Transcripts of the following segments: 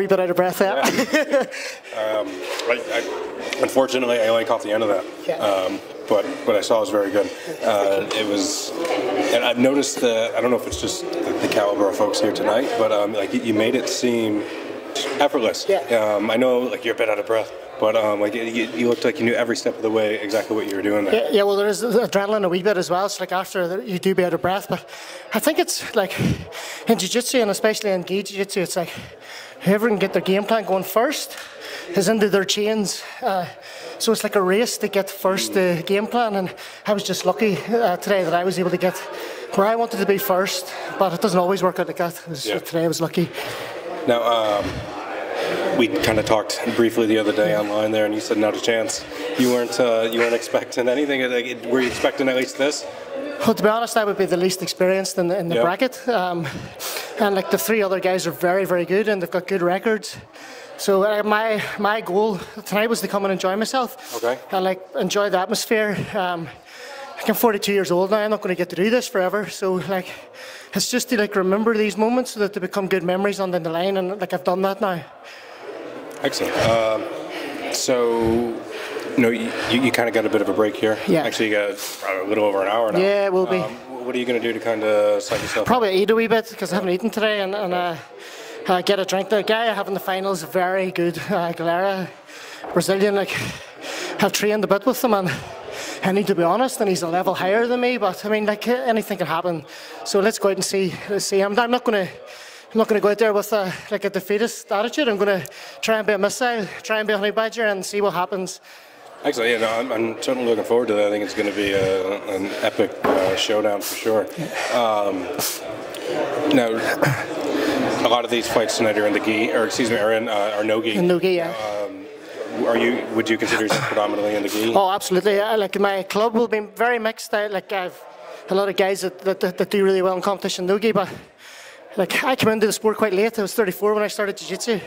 wee bit out of breath there. Unfortunately, I only caught the end of that. Yeah. But what I saw was very good. It was, and I've noticed that, I don't know if it's just the caliber of folks here tonight, but like you made it seem effortless. Yeah. I know like you're a bit out of breath, but like you looked like you knew every step of the way exactly what you were doing there. Yeah, well, there is adrenaline a wee bit as well. So like after you do be out of breath, but I think it's like in Jiu Jitsu and especially in Gi Jiu Jitsu, it's like whoever can get their game plan going first is into their chains. So it's like a race to get first the game plan, and I was just lucky today that I was able to get where I wanted to be first, but it doesn't always work out like that. Today I was lucky. Now, we kind of talked briefly the other day online there, and you said not a chance. You weren't expecting anything. Were you expecting at least this? Well, to be honest, I would be the least experienced in the bracket, and like the three other guys are very, very good, and they've got good records. So my goal tonight was to come and enjoy myself, and like enjoy the atmosphere. Like I'm 42 years old now. I'm not going to get to do this forever. So like, it's just to like remember these moments so that they become good memories on the line, and like I've done that now. Excellent. So, you kind of got a bit of a break here. Yeah. Actually, you got a little over an hour now. Yeah, it will be. What are you going to do to kind of psych yourself? Probably eat a wee bit because I haven't eaten today, and get a drink. The guy I have in the finals is very good. Galera, Brazilian. Like, I've trained a bit with him, and I need to be honest, and he's a level higher than me. But I mean, like anything can happen. So let's go out and see him. I'm not going to go out there with like a defeatist attitude. I'm going to try and be a missile, try and be a honey badger, and see what happens. Excellent. Yeah, no, I'm certainly looking forward to that. I think it's going to be an epic showdown for sure. Now, a lot of these fights tonight are in the gi, are no gi. No gi, yeah. Would you consider yourself predominantly in the gi? Oh, absolutely. Like my club will be very mixed. Like I've a lot of guys that do really well in competition no gi, but like I came into the sport quite late. I was 34 when I started Jiu Jitsu,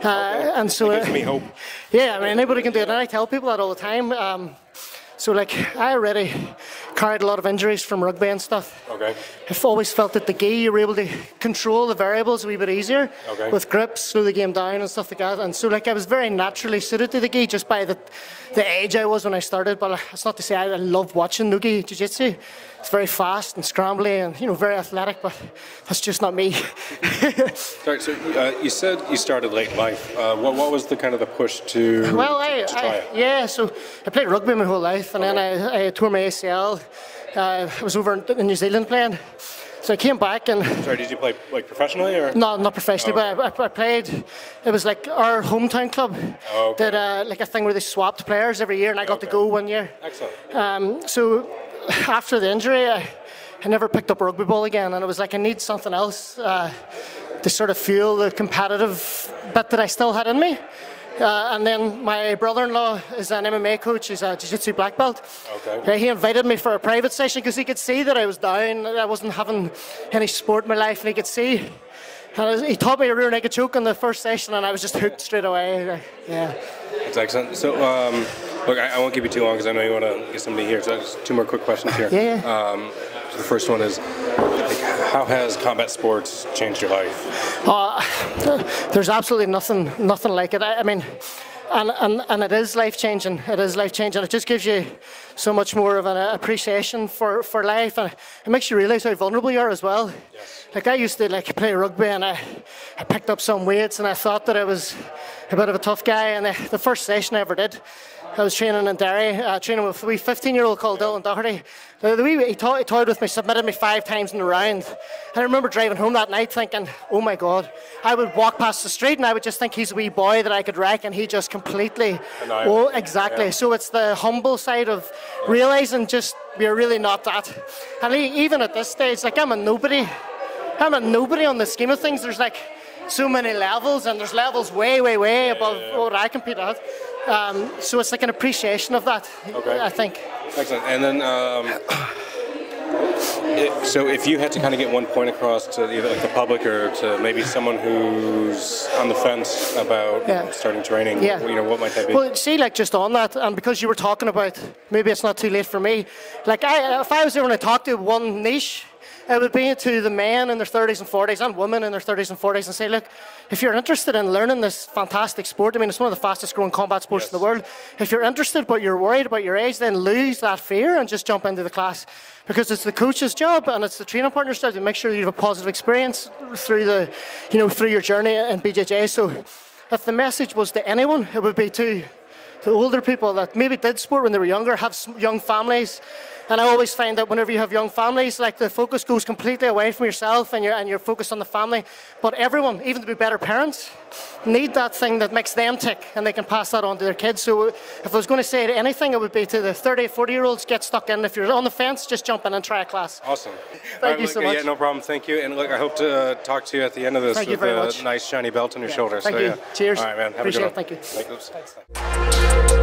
and so that gives me hope. Yeah, I mean anybody can do it, and I tell people that all the time. So like I already carried a lot of injuries from rugby and stuff. Okay. I've always felt that the gi you were able to control the variables a wee bit easier with grips, slow the game down and stuff like that. And so like I was very naturally suited to the gi just by the age I was when I started. But it's not to say I love watching no gi Jiu Jitsu. It's very fast and scrambly and very athletic, but that's just not me. Sorry, so you said you started late in life. What was the kind of the push to try it? Yeah, so I played rugby my whole life, and then I tore my ACL. I was over in New Zealand playing, so I came back and. Sorry, did you play like professionally or? No, not professionally, but I played. It was like our hometown club did like a thing where they swapped players every year, and I got to go 1 year. Excellent. So after the injury, I never picked up a rugby ball again, and it was like I need something else to sort of fuel the competitive bit that I still had in me. And then my brother-in-law is an MMA coach. He's a Jiu-Jitsu black belt. Okay. He invited me for a private session because he could see that I was down. I wasn't having any sport in my life, and he could see. And he taught me a rear naked choke in the first session, and I was just hooked straight away. Yeah. That's excellent. So, look, I won't keep you too long because I know you want to get somebody here. So, just two more quick questions here. Yeah. So the first one is, how has combat sports changed your life? There's absolutely nothing like it. I mean, and it is life changing. It is life changing. It just gives you so much more of an appreciation for life, and it makes you realise how vulnerable you are as well. Yes. Like I used to play rugby, and I picked up some weights, and I thought that I was a bit of a tough guy. And the first session I ever did, I was training in Derry, training with a wee 15-year-old called Dylan Doherty. He toyed with me, submitted me 5 times in a round. And I remember driving home that night thinking, oh my God, I would walk past the street and I would just think he's a wee boy that I could wreck, and he just completely, exactly. Yeah. So it's the humble side of realising just you're really not that. And even at this stage, like I'm a nobody on the scheme of things. There's like so many levels, and there's levels way above what I compete at. So it's like an appreciation of that, I think. Excellent. And then, so if you had to kind of get one point across to either like the public or to maybe someone who's on the fence about starting training, what might that be? Well, see, like just on that, and because you were talking about maybe it's not too late for me, like if I was ever going to talk to one niche, it would be to the men in their 30s and 40s and women in their 30s and 40s and say, look, if you're interested in learning this fantastic sport, I mean, it's one of the fastest growing combat sports in the world. If you're interested but you're worried about your age, then lose that fear and just jump into the class, because it's the coach's job and it's the training partner's job to make sure you have a positive experience through the, through your journey in BJJ. So if the message was to anyone, it would be to the older people that maybe did sport when they were younger, have young families. And I always find that whenever you have young families, like the focus goes completely away from yourself and you're focused on the family. But everyone, even to be better parents, need that thing that makes them tick, and they can pass that on to their kids. So if I was going to say anything, it would be to the 30, 40-year-olds, get stuck in. If you're on the fence, just jump in and try a class. Awesome. Thank you so much. Yeah, no problem. Thank you. And look, I hope to talk to you at the end of this with a nice shiny belt on your shoulder. Thank you. Yeah. Cheers. All right, man. Have Appreciate a good one. it. Thank you. Thanks.